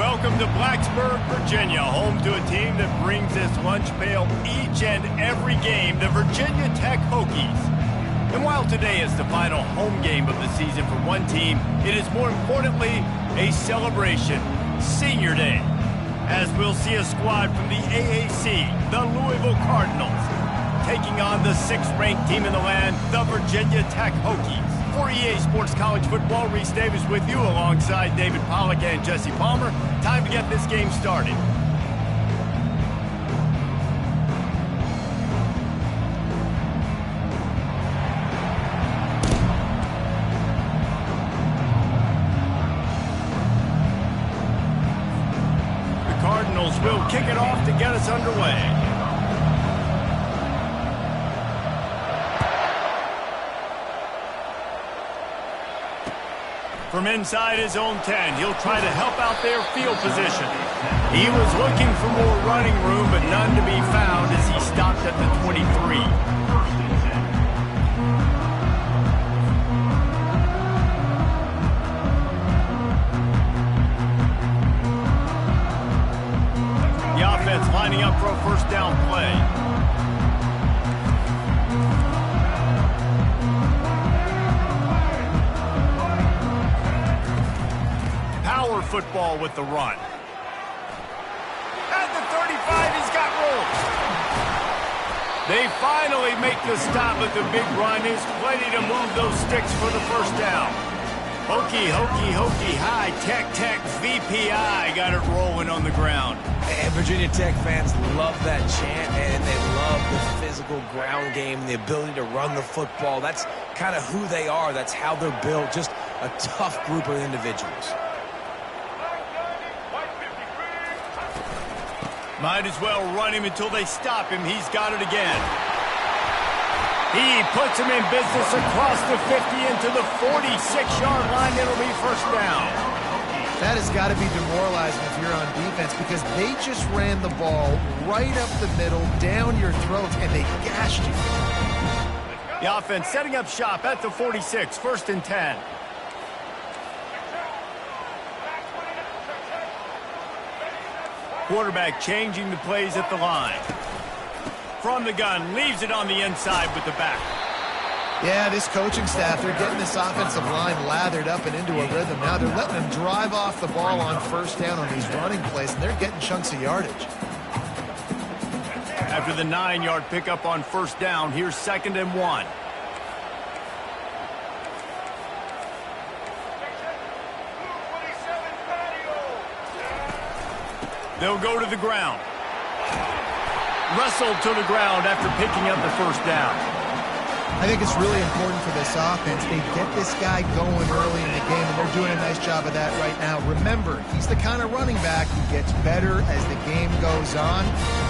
Welcome to Blacksburg, Virginia, home to a team that brings this lunch pail each and every game, the Virginia Tech Hokies. And while today is the final home game of the season for one team, it is more importantly a celebration, Senior Day, as we'll see a squad from the AAC, the Louisville Cardinals, taking on the 6th-ranked team in the land, the Virginia Tech Hokies. For EA Sports College Football, Reese Davis with you alongside David Pollack and Jesse Palmer. Time to get this game started. The Cardinals will kick it off to get us underway. From inside his own 10, he'll try to help out their field position. He was looking for more running room, but none to be found as he stopped at the 23. The offense lining up for a first down play. Football with the run. At the 35, he's got room. They finally make the stop, but the big run is plenty to move those sticks for the first down. Hokie, Hokie, Hokie, high, Tech, Tech, VPI got it rolling on the ground. And Virginia Tech fans love that chant, and they love the physical ground game, the ability to run the football. That's kind of who they are. That's how they're built. Just a tough group of individuals. Might as well run him until they stop him. He's got it again. He puts him in business across the 50 into the 46-yard line. It'll be first down. That has got to be demoralizing if you're on defense because they just ran the ball right up the middle, down your throats, and they gashed you. The offense setting up shop at the 46, 1st and 10. Quarterback changing the plays at the line. From the gun, leaves it on the inside with the back. Yeah, this coaching staff, they're getting this offensive line lathered up and into a rhythm. Now they're letting them drive off the ball on first down on these running plays, and they're getting chunks of yardage. After the 9-yard pickup on first down, here's 2nd and 1. They'll go to the ground. Wrestled to the ground after picking up the first down. I think it's really important for this offense. They get this guy going early in the game, and they're doing a nice job of that right now. Remember, he's the kind of running back who gets better as the game goes on.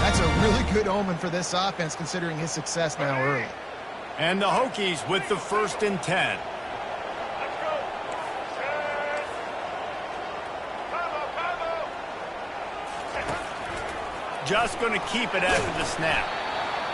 That's a really good omen for this offense, considering his success now early. And the Hokies with the 1st and 10. Just going to keep it after the snap.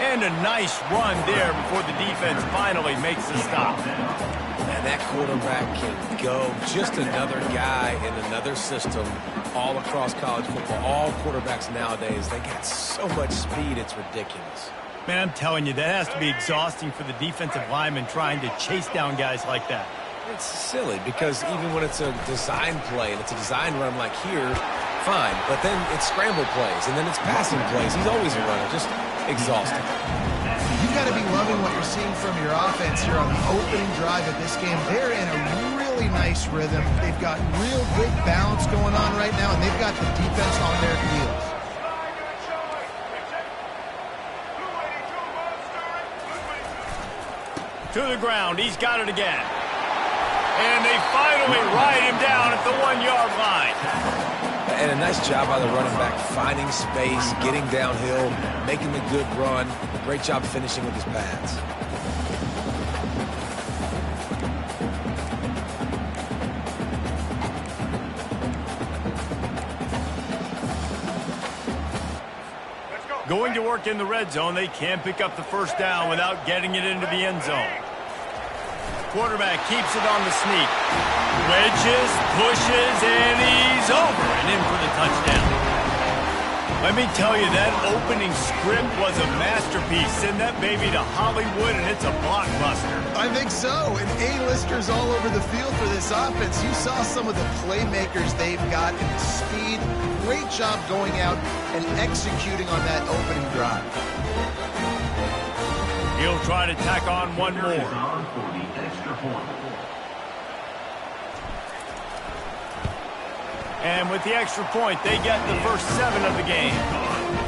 And a nice run there before the defense finally makes the stop. And that quarterback can go. Just another guy in another system all across college football. All quarterbacks nowadays, they got so much speed, it's ridiculous. Man, I'm telling you, that has to be exhausting for the defensive lineman trying to chase down guys like that. It's silly because even when it's a design play and it's a design run like here, fine, but then it's scramble plays, and then it's passing plays. He's always a runner, just exhausting. You've got to be loving what you're seeing from your offense here on the opening drive of this game. They're in a really nice rhythm. They've got real good balance going on right now, and they've got the defense on their heels. To the ground, he's got it again. And they finally ride him down at the 1-yard line. And a nice job by the running back, finding space, getting downhill, making the good run. Great job finishing with his pads. Going to work in the red zone, they can't pick up the first down without getting it into the end zone. quarterback keeps it on the sneak. Wedges, pushes, and he's over and in for the touchdown. Let me tell you, that opening script was a masterpiece. Send that baby to Hollywood, and it's a blockbuster. I think so, and A-listers all over the field for this offense. You saw some of the playmakers they've got and the speed. Great job going out and executing on that opening drive. He'll try to tack on one more. And with the extra point, they get the first 7 of the game.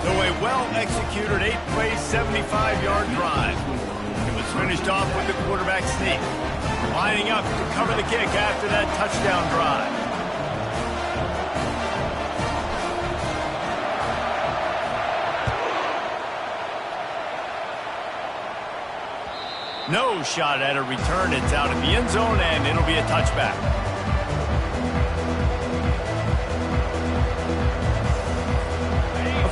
So a well-executed 8-play, 75-yard drive. It was finished off with the quarterback sneak, lining up to cover the kick after that touchdown drive. No shot at a return. It's out of the end zone, and it'll be a touchback.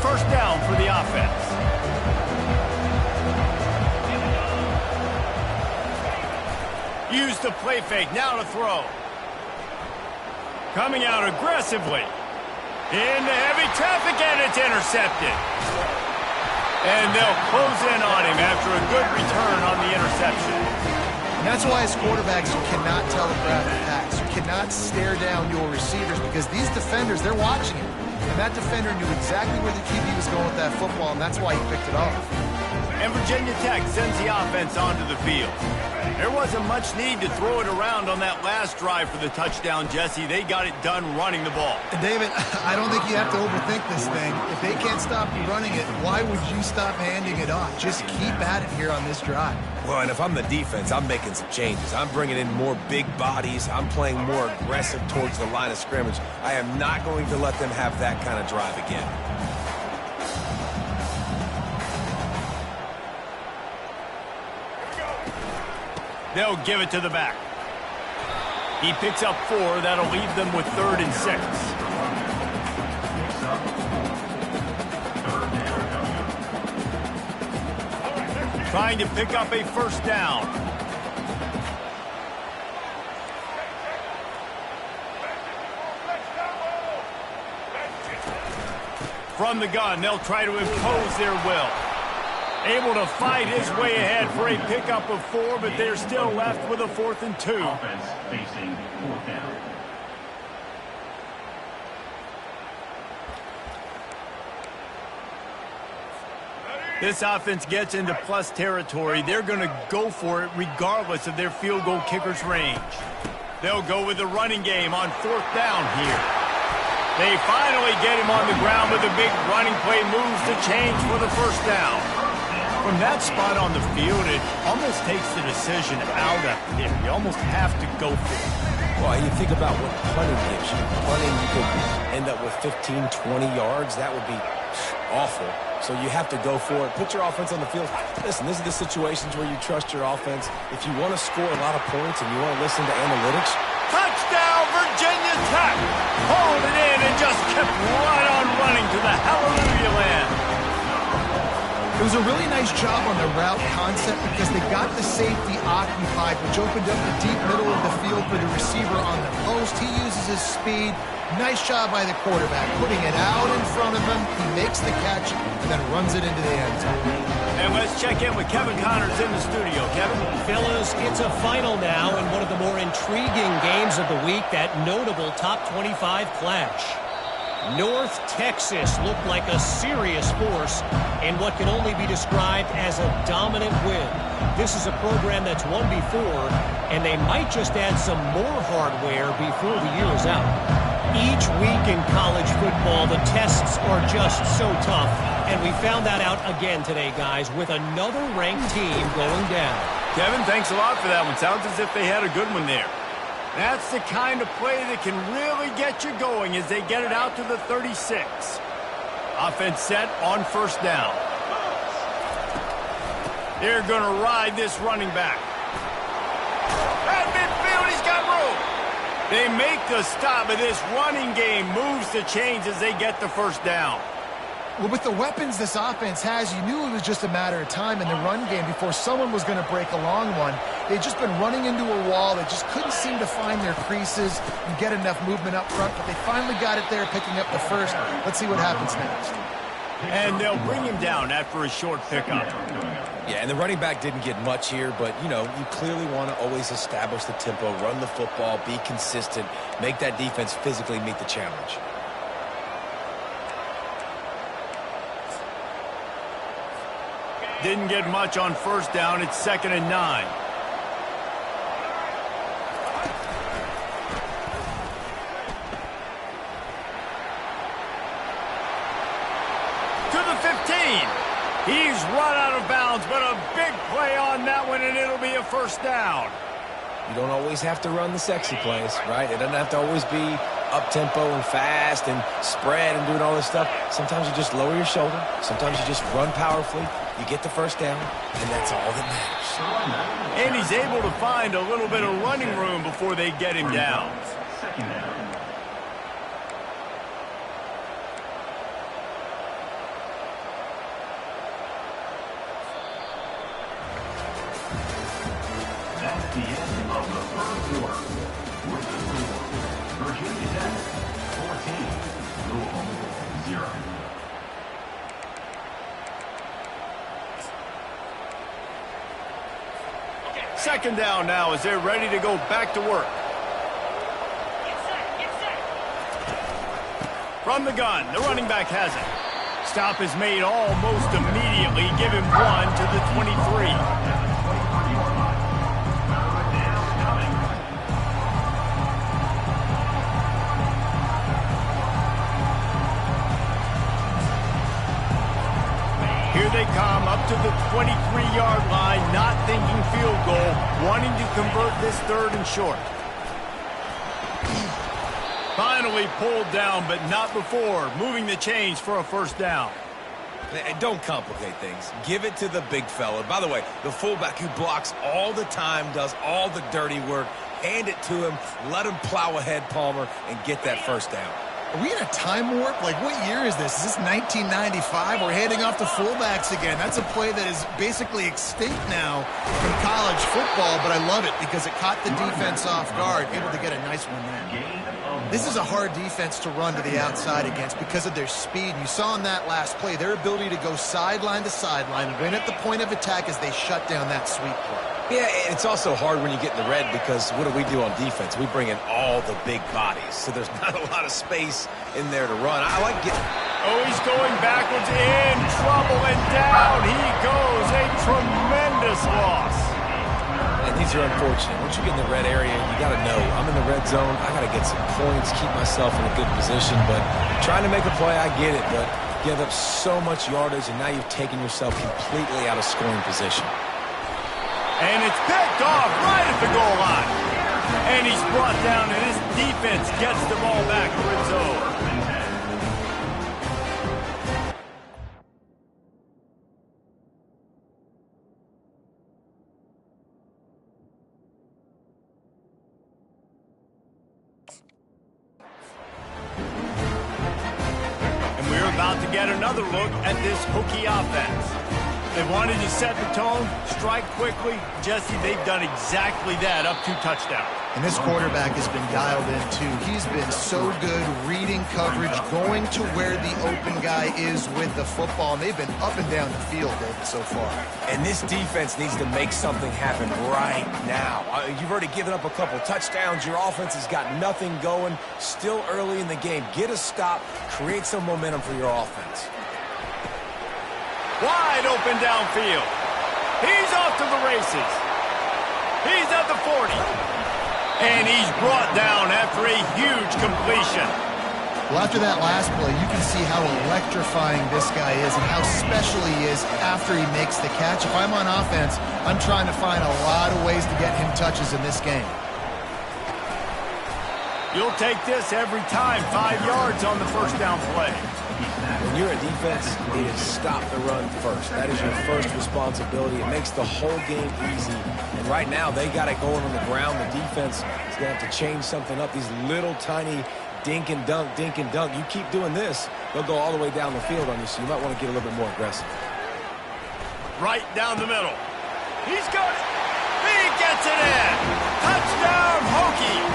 First down for the offense. Use the play fake, now to throw. Coming out aggressively. Into heavy traffic, and it's intercepted. And they'll close in on him after a good return on the interception. And that's why as quarterbacks, you cannot telegraph the pass. You cannot stare down your receivers because these defenders, they're watching him. And that defender knew exactly where the QB was going with that football, and that's why he picked it off. And Virginia Tech sends the offense onto the field. There wasn't much need to throw it around on that last drive for the touchdown, Jesse. They got it done running the ball. And David, I don't think you have to overthink this thing. If they can't stop you running it, why would you stop handing it off? Just keep at it here on this drive. Well, and if I'm the defense, I'm making some changes. I'm bringing in more big bodies. I'm playing more aggressive towards the line of scrimmage. I am not going to let them have that kind of drive again. They'll give it to the back. He picks up 4. That'll leave them with 3rd and 6. Trying to pick up a first down. From the gun, they'll try to impose their will. Able to fight his way ahead for a pickup of 4, but they're still left with a 4th and 2. Offense facing 4th down. This offense gets into plus territory. They're going to go for it regardless of their field goal kicker's range. They'll go with the running game on 4th down here. They finally get him on the ground with a big running play, moves the change for the first down. From that spot on the field, it almost takes the decision out of there. You almost have to go for it. Well, you think about what punting gives you. Punting, you could end up with 15, 20 yards. That would be awful. So you have to go for it. Put your offense on the field. Listen, this is the situations where you trust your offense. If you want to score a lot of points and you want to listen to analytics. Touchdown, Virginia Tech! Hauled it in and just kept right on running to the hallelujah land. It was a really nice job on the route concept because they got the safety occupied, which opened up the deep middle of the field for the receiver on the post. He uses his speed. Nice job by the quarterback, putting it out in front of him. He makes the catch and then runs it into the end zone. And let's check in with Kevin Connors in the studio. Kevin? Fellas, it's a final now in one of the more intriguing games of the week, that notable top 25 clash. North Texas looked like a serious force in what can only be described as a dominant win. This is a program that's won before, and they might just add some more hardware before the year is out. Each week in college football, the tests are just so tough, and we found that out again today, guys, with another ranked team going down. Kevin, thanks a lot for that one. Sounds as if they had a good one there. That's the kind of play that can really get you going as they get it out to the 36. Offense set on first down. They're going to ride this running back. At midfield, he's got room. They make the stop, but this running game moves the chains as they get the first down. Well, with the weapons this offense has, you knew it was just a matter of time in the run game before someone was going to break a long one. They'd just been running into a wall. They just couldn't seem to find their creases and get enough movement up front, but they finally got it there, picking up the first. Let's see what happens next. And they'll bring him down after a short pickup. Yeah, and the running back didn't get much here, but, you know, you clearly want to always establish the tempo, run the football, be consistent, make that defense physically meet the challenge. Didn't get much on first down. It's 2nd and 9. To the 15. He's run out of bounds, but a big play on that one, and it'll be a first down. You don't always have to run the sexy plays, right? It doesn't have to always be up-tempo and fast and spread and doing all this stuff. Sometimes you just lower your shoulder. Sometimes you just run powerfully. You get the first down, and that's all that matters. And he's able to find a little bit of running room before they get him down. Second down. That's the end of the first quarter. With the score, Virginia Tech 14, Louisville 0. Second down now as they're ready to go back to work. From the gun, the running back has it. Stop is made almost immediately. Give him 1 to the 23. Here they come up to the 23-yard line, not thinking field goal, wanting to convert this 3rd and short. Finally pulled down, but not before, moving the chains for a first down. And don't complicate things. Give it to the big fella. By the way, the fullback who blocks all the time, does all the dirty work. Hand it to him, let him plow ahead, Palmer, and get that first down. Are we in a time warp? Like, what year is this? Is this 1995? We're handing off to fullbacks again. That's a play that is basically extinct now in college football, but I love it because it caught the defense off guard, able to get a nice one there. This is a hard defense to run to the outside against because of their speed. You saw in that last play their ability to go sideline to sideline, win at the point of attack as they shut down that sweep play. Yeah, it's also hard when you get in the red because what do we do on defense? We bring in all the big bodies, so there's not a lot of space in there to run. I like getting... Oh, he's going backwards, in trouble, and down he goes. A tremendous loss. And these are unfortunate. Once you get in the red area, you got to know, I'm in the red zone. I got to get some points, keep myself in a good position. But trying to make a play, I get it. But give up so much yardage, and now you've taken yourself completely out of scoring position. And it's picked off right at the goal line. And he's brought down, and his defense gets the ball back to its own. And we're about to get another look at this Hokie offense. They wanted to set the tone, strike quickly. Jesse, they've done exactly that, up 2 touchdowns. And this quarterback has been dialed in, too. He's been so good reading coverage, going to where the open guy is with the football. And they've been up and down the field, David, so far. And this defense needs to make something happen right now. You've already given up a couple touchdowns. Your offense has got nothing going. Still early in the game. Get a stop. Create some momentum for your offense. Wide open downfield. He's off to the races. He's at the 40. And he's brought down after a huge completion. Well, after that last play, you can see how electrifying this guy is and how special he is after he makes the catch. If I'm on offense, I'm trying to find a lot of ways to get him touches in this game. You'll take this every time. 5 yards on the first down play. When you're a defense, it is stop the run first. That is your first responsibility. It makes the whole game easy. And right now, they got it going on the ground. The defense is going to have to change something up. These little tiny dink and dunk, dink and dunk. You keep doing this, they'll go all the way down the field on you, so you might want to get a little bit more aggressive. Right down the middle. He's got it. Big gets it in. Touchdown, Hokies.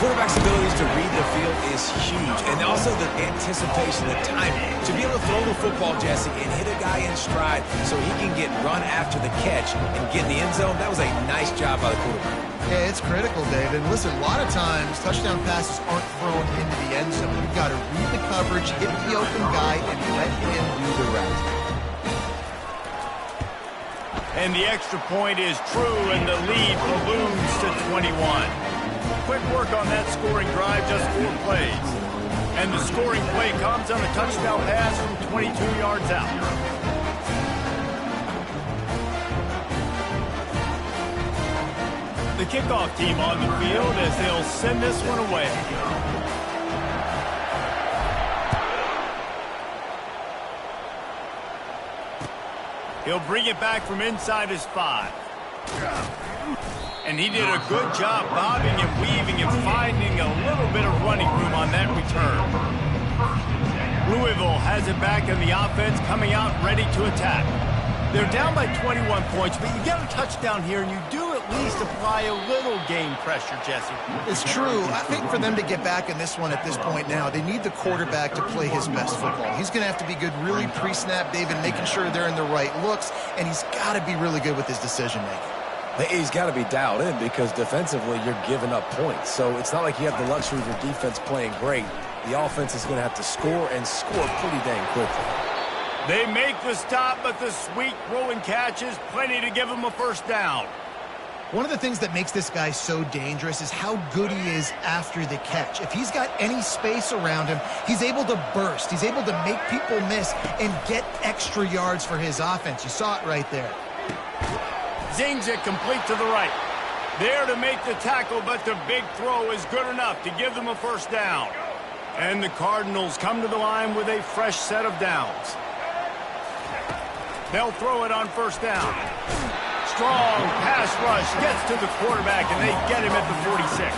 Quarterback's abilities to read the field is huge, and also the anticipation, the timing. To be able to throw the football, Jesse, and hit a guy in stride so he can get run after the catch and get in the end zone, that was a nice job by the quarterback. Yeah, it's critical, David. Listen, a lot of times touchdown passes aren't thrown into the end zone. You've got to read the coverage, hit the open guy, and let him do the rest. And the extra point is true, and the lead balloons to 21. Quick work on that scoring drive, just 4 plays. And the scoring play comes on a touchdown pass from 22 yards out. The kickoff team on the field as they'll send this one away. He'll bring it back from inside his 5. And he did a good job bobbing and weaving and finding a little bit of running room on that return. Louisville has it back in the offense, coming out ready to attack. They're down by 21 points, but you get a touchdown here, and you do at least apply a little game pressure, Jesse. It's true. I think for them to get back in this one at this point now, they need the quarterback to play his best football. He's going to have to be good really pre-snap, David, making sure they're in the right looks, and he's got to be really good with his decision-making. He's got to be dialed in because defensively you're giving up points. So it's not like you have the luxury of your defense playing great. The offense is going to have to score and score pretty dang quickly. They make the stop, but the sweet throw and catch is plenty to give them a first down. One of the things that makes this guy so dangerous is how good he is after the catch. If he's got any space around him, he's able to burst. He's able to make people miss and get extra yards for his offense. You saw it right there. Zings it complete to the right. There to make the tackle, but the big throw is good enough to give them a first down. And the Cardinals come to the line with a fresh set of downs. They'll throw it on first down. Strong pass rush gets to the quarterback, and they get him at the 46.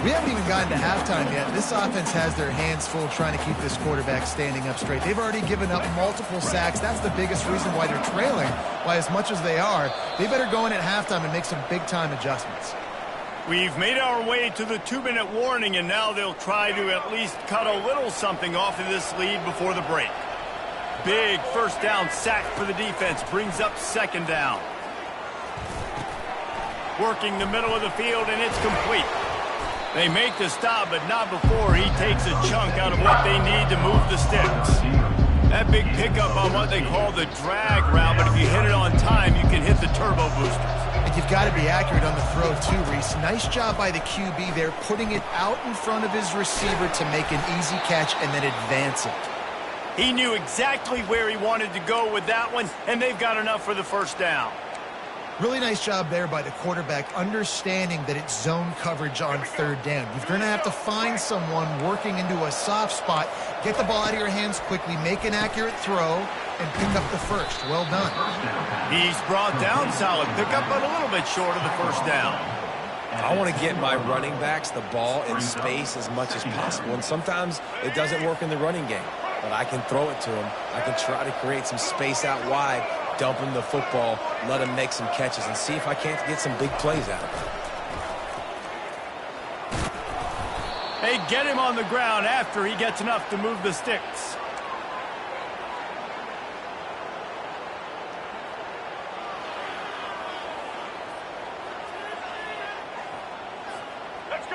We haven't even gotten to halftime yet. This offense has their hands full trying to keep this quarterback standing up straight. They've already given up multiple sacks. That's the biggest reason why they're trailing by as much as they are. They better go in at halftime and make some big-time adjustments. We've made our way to the 2-minute warning, and now they'll try to at least cut a little something off of this lead before the break. Big first down sack for the defense brings up second down. Working the middle of the field, and it's complete. They make the stop, but not before he takes a chunk out of what they need to move the sticks. That big pickup on what they call the drag route, but if you hit it on time, you can hit the turbo boosters. And you've got to be accurate on the throw, too, Reese. Nice job by the QB there, putting it out in front of his receiver to make an easy catch and then advance it. He knew exactly where he wanted to go with that one, and they've got enough for the first down. Really nice job there by the quarterback, understanding that it's zone coverage on third down. You're going to have to find someone working into a soft spot, get the ball out of your hands quickly, make an accurate throw, and pick up the first. Well done. He's brought down solid pickup, but a little bit short of the first down. I want to get my running backs the ball in space as much as possible, and sometimes it doesn't work in the running game. But I can throw it to him. I can try to create some space out wide, dump him the football, let him make some catches, and see if I can't get some big plays out of him. They get him on the ground after he gets enough to move the sticks.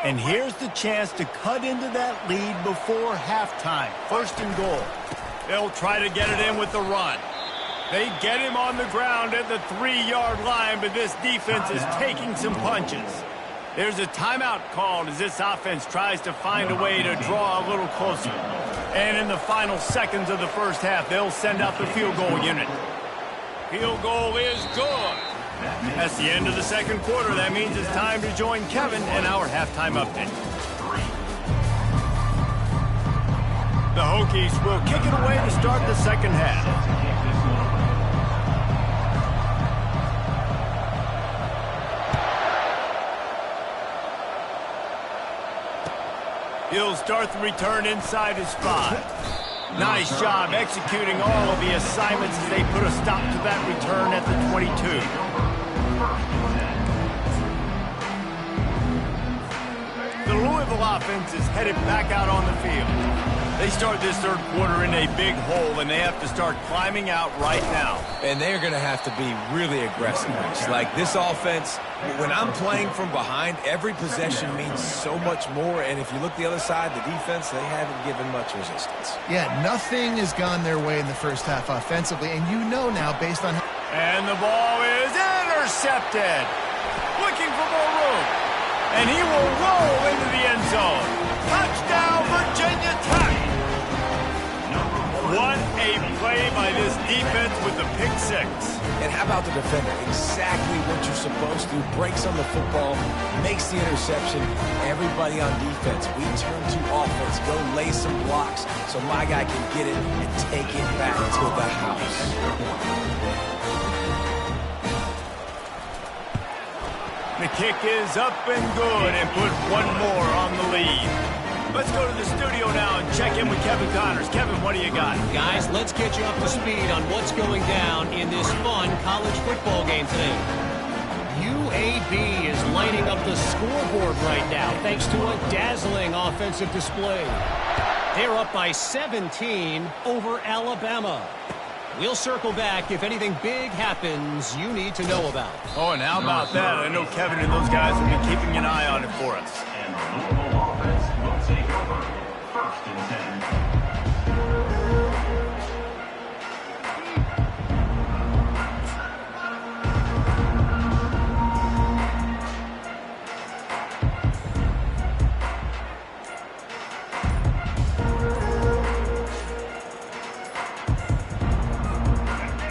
And here's the chance to cut into that lead before halftime. First and goal. They'll try to get it in with the run. They get him on the ground at the 3-yard line, but this defense is taking some punches. There's a timeout called as this offense tries to find a way to draw a little closer. And in the final seconds of the first half, they'll send out the field goal unit. Field goal is good. That's the end of the second quarter. That means it's time to join Kevin in our halftime update. The Hokies will kick it away to start the second half. He'll start the return inside his 5. Nice job executing all of the assignments as they put a stop to that return at the 22. Louisville offense is headed back out on the field. They start this third quarter in a big hole, and they have to start climbing out right now. And they're going to have to be really aggressive. Like this offense, when I'm playing from behind, every possession means so much more. And if you look the other side, the defense, they haven't given much resistance. Yeah, nothing has gone their way in the first half offensively. And you know now, based on... And the ball is intercepted. Looking for more room. And he will roll into the end zone. Touchdown, Virginia Tech. What a play by this defense with the pick six. And how about the defender? Exactly what you're supposed to. Breaks on the football, makes the interception. Everybody on defense, we turn to offense. Go lay some blocks so my guy can get it and take it back to the house. The kick is up and good and put one more on the lead. Let's go to the studio now and check in with Kevin Connors. Kevin, what do you got? Guys, let's get you up to speed on what's going down in this fun college football game today. UAB is lighting up the scoreboard right now thanks to a dazzling offensive display. They're up by 17 over Alabama. We'll circle back if anything big happens you need to know about. Oh, and how about that? I know Kevin and those guys will be keeping an eye on it for us. And the Louisville offense will take over. 1st and 10.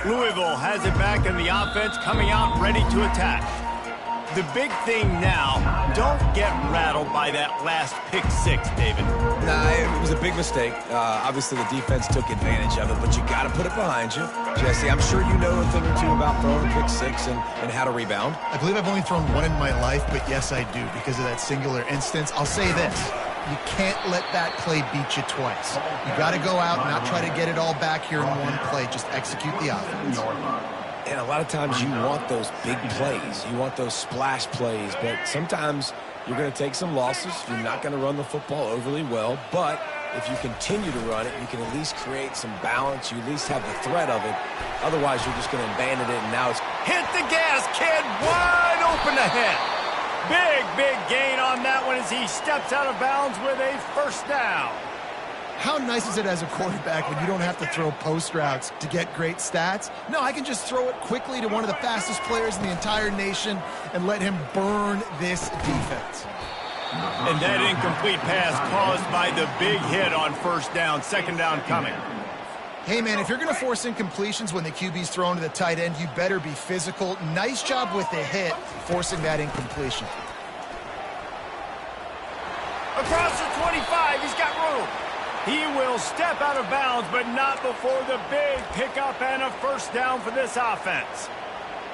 Louisville has it back, and the offense coming out ready to attack. The big thing now, don't get rattled by that last pick six, David. Nah, it was a big mistake. Obviously, the defense took advantage of it, but you got to put it behind you. Jesse, I'm sure you know a thing or two about throwing a pick six and how to rebound. I believe I've only thrown one in my life, but yes, I do, because of that singular instance. I'll say this. You can't let that play beat you twice. You got to go out and not try to get it all back here in one play. Just execute the offense. And a lot of times you want those big plays. You want those splash plays, but sometimes you're going to take some losses. You're not going to run the football overly well, but if you continue to run it, you can at least create some balance. You at least have the threat of it. Otherwise, you're just going to abandon it, and now it's... Hit the gas, kid! Wide open ahead. Big gain on that one as he steps out of bounds with a first down. How nice is it as a quarterback when you don't have to throw post routes to get great stats? No, I can just throw it quickly to one of the fastest players in the entire nation and let him burn this defense. And that incomplete pass caused by the big hit on first down. Second down coming. Hey, man, if you're going to force incompletions when the QB's thrown to the tight end, you better be physical. Nice job with the hit, forcing that incompletion. Across the 25, he's got room. He will step out of bounds, but not before the big pickup and a first down for this offense.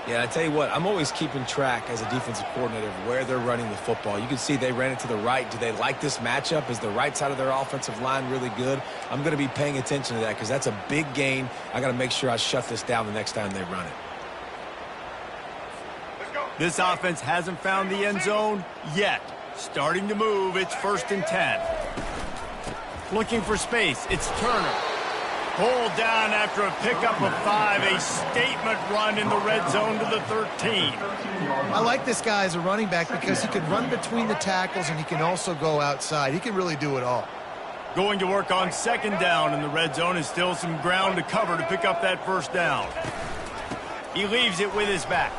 Yeah, I tell you what, I'm always keeping track as a defensive coordinator of where they're running the football. You can see they ran it to the right. Do they like this matchup? Is the right side of their offensive line really good? I'm going to be paying attention to that because that's a big gain. I got to make sure I shut this down the next time they run it. This offense hasn't found the end zone yet. Starting to move, it's 1st and 10. Looking for space, it's Turner. Pulled down after a pickup of 5, a statement run in the red zone to the 13. I like this guy as a running back because he can run between the tackles and he can also go outside. He can really do it all. Going to work on second down in the red zone is still some ground to cover to pick up that first down. He leaves it with his back.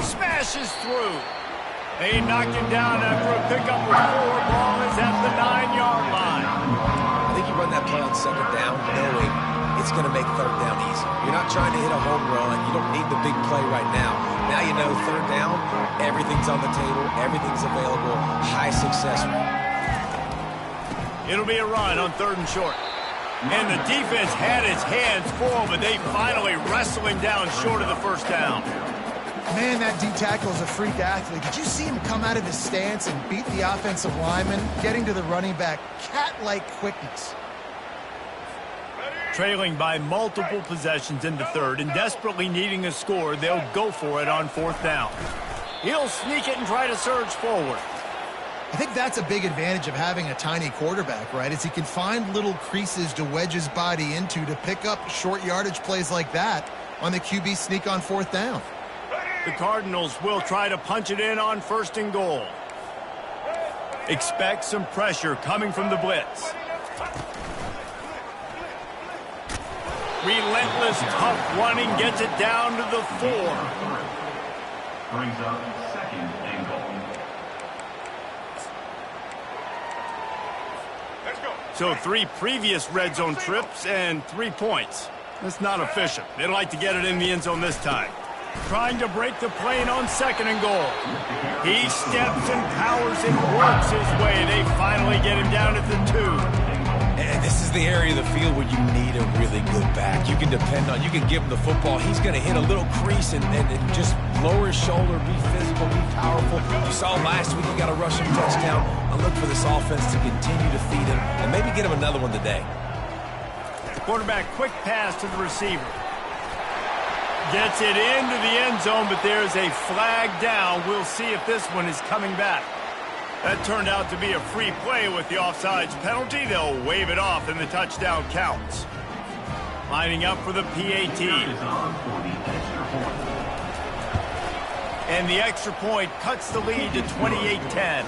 Smashes through. They knock him down after a pickup of 4. Ball is at the 9-yard line. I think you run that play on second down knowing it's going to make third down easy. You're not trying to hit a home run. You don't need the big play right now. Now you know third down, everything's on the table, everything's available, high success rate. It'll be a run on 3rd and short. And the defense had his hands full, but they finally wrestle him down short of the first down. Man, that D-tackle is a freak athlete. Did you see him come out of his stance and beat the offensive lineman, getting to the running back? Cat-like quickness. Trailing by multiple possessions in the 3rd and desperately needing a score, they'll go for it on 4th down. He'll sneak it and try to surge forward. I think that's a big advantage of having a tiny quarterback, right? Is he can find little creases to wedge his body into to pick up short yardage plays like that on the QB sneak on 4th down. The Cardinals will try to punch it in on 1st and goal. Expect some pressure coming from the blitz. Relentless, tough running gets it down to the 4. Brings up 2nd and goal. So 3 previous red zone trips and 3 points. That's not efficient. They'd like to get it in the end zone this time. Trying to break the plane on 2nd and goal. He steps and powers and works his way. They finally get him down at the 2. And this is the area of the field where you need a really good back. You can depend on, you can give him the football. He's going to hit a little crease and just lower his shoulder, be physical, be powerful. You saw last week he got a rushing touchdown. I look for this offense to continue to feed him and maybe get him another one today. Quarterback quick pass to the receiver. Gets it into the end zone, but there's a flag down. We'll see if this one is coming back. That turned out to be a free play with the offsides penalty. They'll wave it off and the touchdown counts. Lining up for the PAT. And the extra point cuts the lead to 28-10.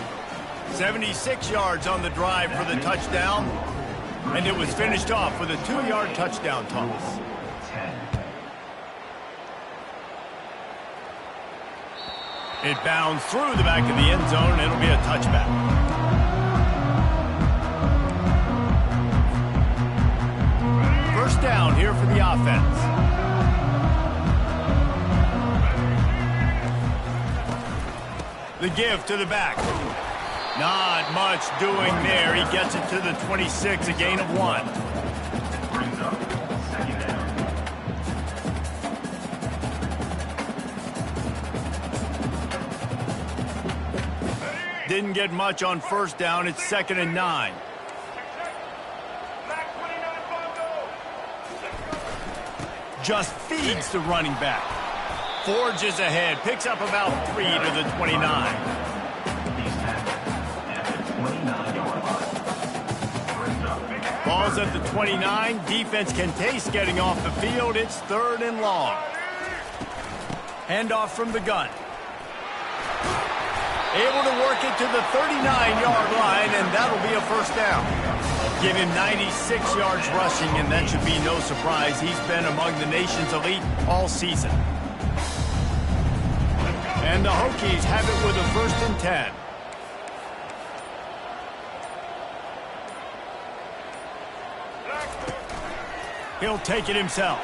76 yards on the drive for the touchdown. And it was finished off with a 2-yard touchdown toss. It bounds through the back of the end zone, and it'll be a touchback. First down here for the offense. The give to the back. Not much doing there. He gets it to the 26, a gain of 1. Brings up 2nd down. Didn't get much on 1st down. It's 2nd and 9. Just feeds the running back. Forges ahead. Picks up about 3 to the 29. Ball's at the 29. Defense can taste getting off the field. It's 3rd and long. Handoff from the gun. Able to work it to the 39-yard line, and that'll be a first down. Give him 96 yards rushing, and that should be no surprise. He's been among the nation's elite all season. And the Hokies have it with a 1st and 10. He'll take it himself.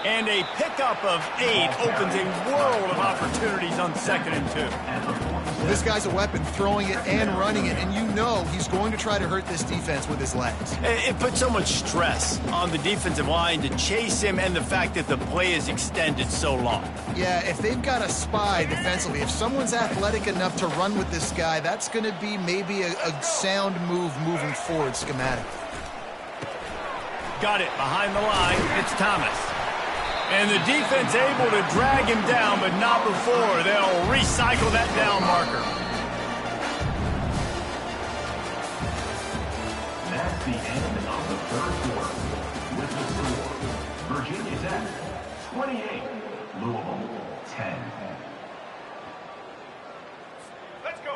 And a pickup of 8 opens a world of opportunities on 2nd and 2. This guy's a weapon, throwing it and running it, and you know he's going to try to hurt this defense with his legs. It puts so much stress on the defensive line to chase him, and the fact that the play is extended so long. Yeah, if they've got a spy defensively, if someone's athletic enough to run with this guy, that's going to be maybe a sound move moving forward schematic. Got it behind the line. It's Thomas. And the defense able to drag him down, but not before. They'll recycle that down marker. That's the end of the 3rd quarter. With the score, Virginia Tech 28, Louisville 10.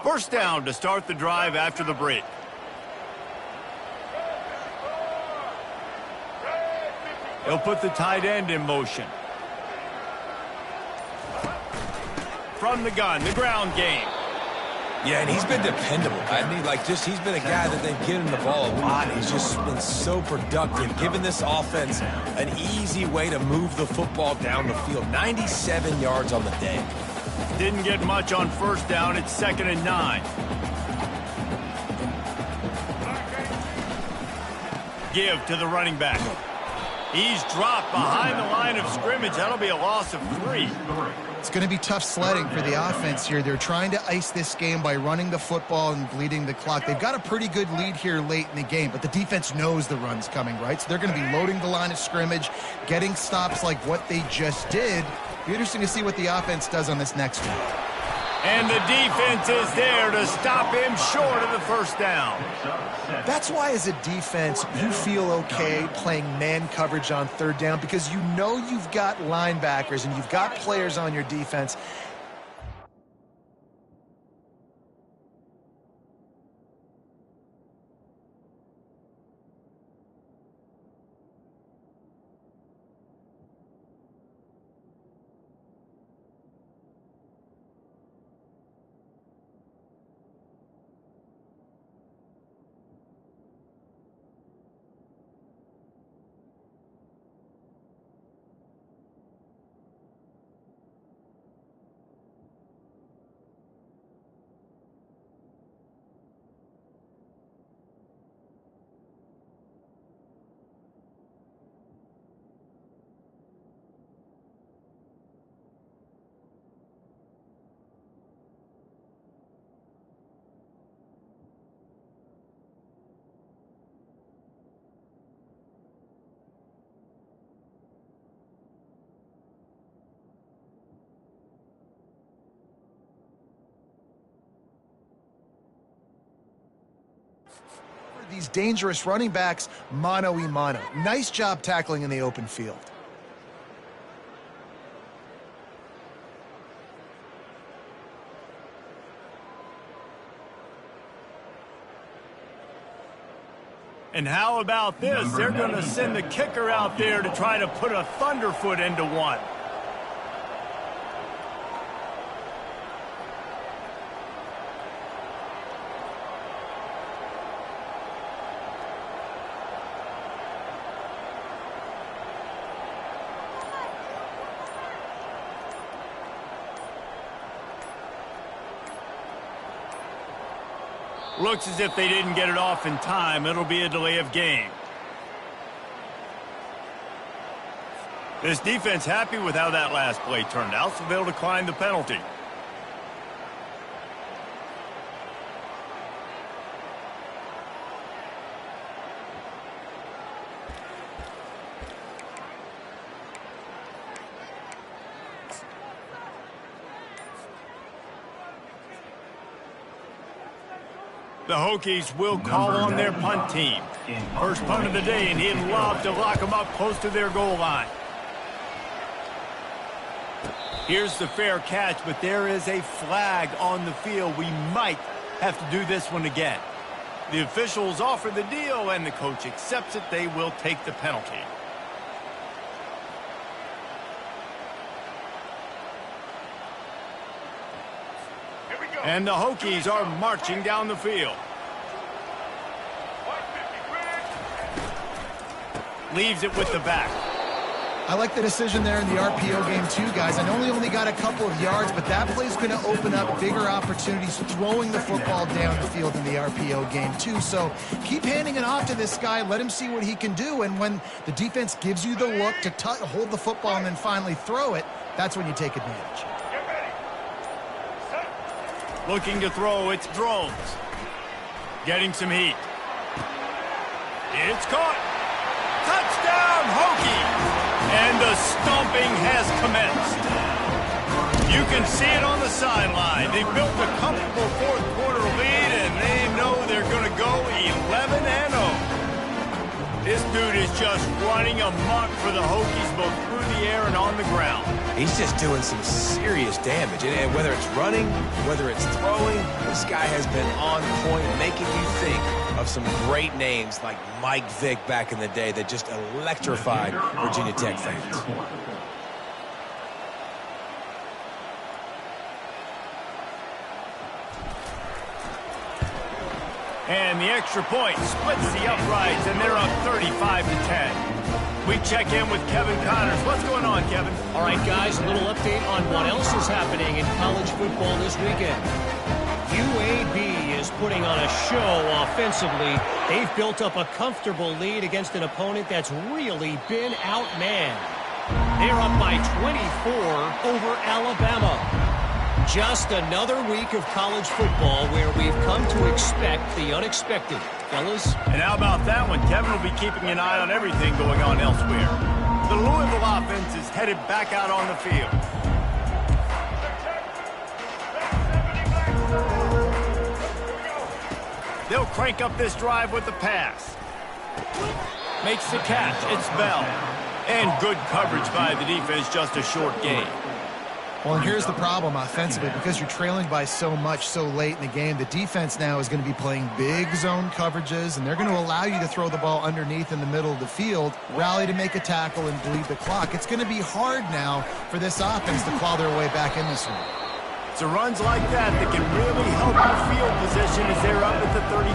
First down to start the drive after the break. He'll put the tight end in motion. From the gun, the ground game. Yeah, and he's been dependable. I mean, he's been a guy that they've given the ball a lot. He's just been so productive, giving this offense an easy way to move the football down the field. 97 yards on the day. Didn't get much on 1st down. It's 2nd and 9. Give to the running back. He's dropped behind the line of scrimmage. That'll be a loss of 3. It's going to be tough sledding for the offense here. They're trying to ice this game by running the football and bleeding the clock. They've got a pretty good lead here late in the game, but the defense knows the run's coming, right? So they're going to be loading the line of scrimmage, getting stops like what they just did. Be interesting to see what the offense does on this next one. And the defense is there to stop him short of the first down. That's why as a defense, you feel okay playing man coverage on third down because you know you've got linebackers and you've got players on your defense. These dangerous running backs, mano-a-mano. Nice job tackling in the open field. And how about this? They're going to send the kicker out there to try to put a thunderfoot into one. Looks as if they didn't get it off in time. It'll be a delay of game. This defense happy with how that last play turned out, so they'll decline the penalty. The Hokies will call on their punt team. First punt of the day, and he'd love to lock them up close to their goal line. Here's the fair catch, but there is a flag on the field. We might have to do this one again. The officials offer the deal, and the coach accepts it. They will take the penalty. And the Hokies are marching down the field. Leaves it with the back. I like the decision there in the RPO game too, guys. I know he only got a couple of yards, but that play's going to open up bigger opportunities throwing the football down the field in the RPO game too. So keep handing it off to this guy. Let him see what he can do. And when the defense gives you the look to hold the football and then finally throw it, that's when you take advantage. Looking to throw, it's Drones. Getting some heat. It's caught. Touchdown, Hokies! And the stomping has commenced. You can see it on the sideline. They built a comfortable fourth quarter lead, and they know they're going to go 11-0. This dude is just running amok for the Hokies, both through the air and on the ground. He's just doing some serious damage. And whether it's running, whether it's throwing, this guy has been on point, making you think of some great names like Mike Vick back in the day that just electrified Virginia Tech fans. And the extra point splits the uprights, and they're up 35-10. We check in with Kevin Connors. What's going on, Kevin? All right, guys, a little update on what else is happening in college football this weekend. UAB is putting on a show offensively. They've built up a comfortable lead against an opponent that's really been outmanned. They're up by 24 over Alabama. Just another week of college football where we've come to expect the unexpected. Fellas? And how about that one? Kevin will be keeping an eye on everything going on elsewhere. The Louisville offense is headed back out on the field. He'll crank up this drive with the pass. Makes the catch. It's Bell. And good coverage by the defense, just a short gain. Well, and here's the problem offensively. Because you're trailing by so much so late in the game, the defense now is going to be playing big zone coverages, and they're going to allow you to throw the ball underneath in the middle of the field, rally to make a tackle, and bleed the clock. It's going to be hard now for this offense to claw their way back in this one. It's runs like that can really help your field position as they're up at the 35.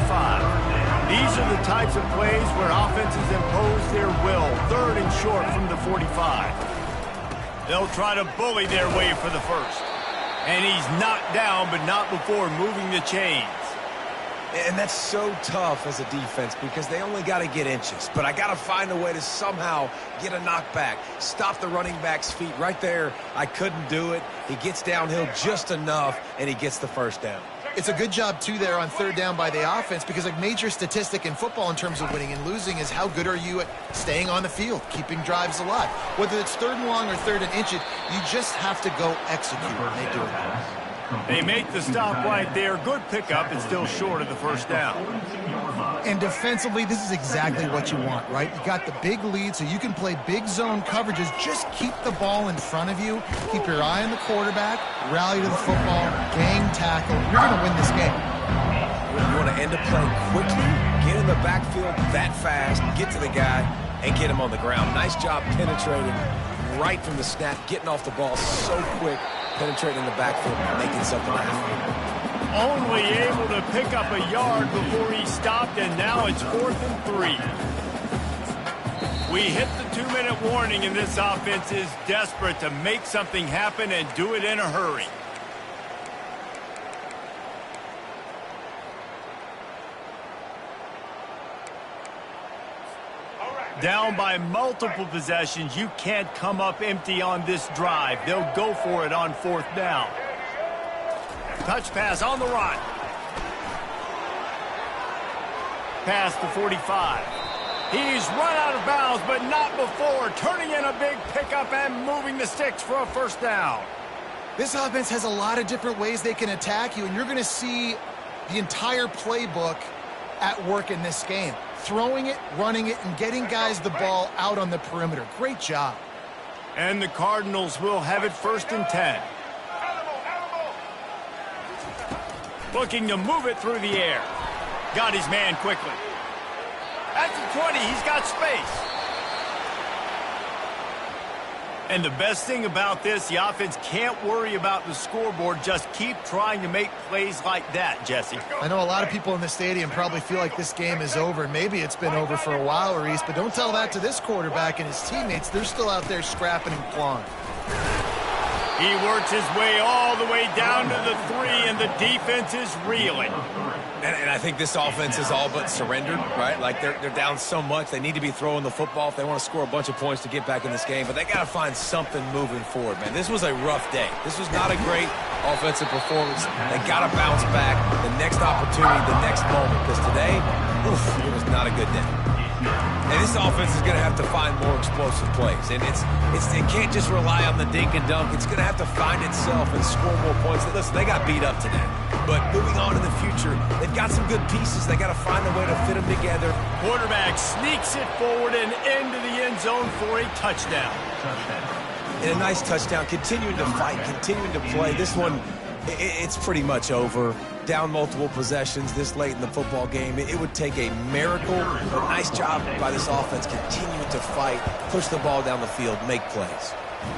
These are the types of plays where offenses impose their will. 3rd and short from the 45. They'll try to bully their way for the first. And he's knocked down, but not before moving the chains. And that's so tough as a defense because they only got to get inches. But I got to find a way to somehow get a knockback, stop the running back's feet. Right there, I couldn't do it. He gets downhill just enough, and he gets the first down. It's a good job, too, there on 3rd down by the offense because a major statistic in football in terms of winning and losing is how good are you at staying on the field, keeping drives alive. Whether it's 3rd and long or 3rd and inches, you just have to go execute, and they do it. They make the stop right there. Good pickup. It's still short of the first down. And defensively, this is exactly what you want, right? You got the big lead, so you can play big zone coverages. Just keep the ball in front of you. Keep your eye on the quarterback. Rally to the football. Gang tackle. You're going to win this game. You want to end the play quickly, get in the backfield that fast, get to the guy, and get him on the ground. Nice job penetrating right from the snap, getting off the ball so quick, penetrating the backfield, making something happen. Only able to pick up a yard before he stopped, and now it's 4th and 3. We hit the 2-minute warning, and this offense is desperate to make something happen and do it in a hurry. Down by multiple possessions, you can't come up empty on this drive. They'll go for it on 4th down. Touch pass on the run. Pass to 45. He's run out of bounds, but not before. Turning in a big pickup and moving the sticks for a first down. This offense has a lot of different ways they can attack you, and you're going to see the entire playbook at work in this game. Throwing it, running it, and getting guys the ball out on the perimeter. Great job. And the Cardinals will have it 1st and 10. Looking to move it through the air. Got his man quickly. At the 20, he's got space. And the best thing about this, the offense can't worry about the scoreboard. Just keep trying to make plays like that, Jesse. I know a lot of people in the stadium probably feel like this game is over. Maybe it's been over for a while, Reese, but don't tell that to this quarterback and his teammates. They're still out there scrapping and clawing. He works his way all the way down to the 3, and the defense is reeling. And I think this offense is all but surrendered, right? Like, they're down so much. They need to be throwing the football if they want to score a bunch of points to get back in this game. But they got to find something moving forward, man. This was a rough day. This was not a great offensive performance. They got to bounce back the next opportunity, the next moment. Because today, it was not a good day. And this offense is going to have to find more explosive plays. And it can't just rely on the dink and dunk. It's going to have to find itself and score more points. Listen, they got beat up today. But moving on in the future, they've got some good pieces. They got to find a way to fit them together. Quarterback sneaks it forward and into the end zone for a touchdown. And a nice touchdown. Continuing to fight, continuing to play. This one, it's pretty much over. Down multiple possessions this late in the football game. It would take a miracle. A nice job by this offense continuing to fight, push the ball down the field, make plays.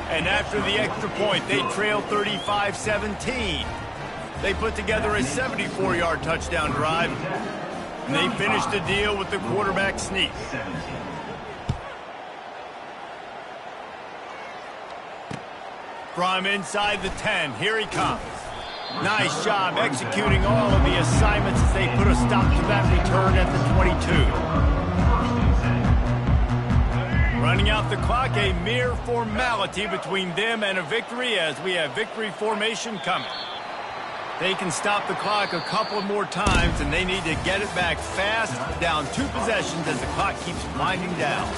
And after the extra point, they trail 35-17. They put together a 74-yard touchdown drive. And they finished the deal with the quarterback sneak. From inside the 10, here he comes. Nice job executing all of the assignments as they put a stop to that return at the 22. Running out the clock, a mere formality between them and a victory as we have victory formation coming. They can stop the clock a couple more times, and they need to get it back fast, down 2 possessions as the clock keeps winding down.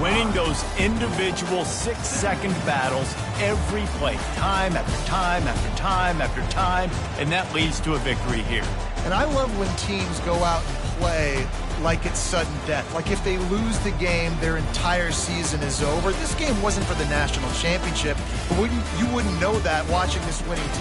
winning those individual 6-second battles every play, time after time after time after time, and that leads to a victory here. And I love when teams go out and play like it's sudden death. Like if they lose the game, their entire season is over. This game wasn't for the national championship, but you wouldn't know that watching this winning team.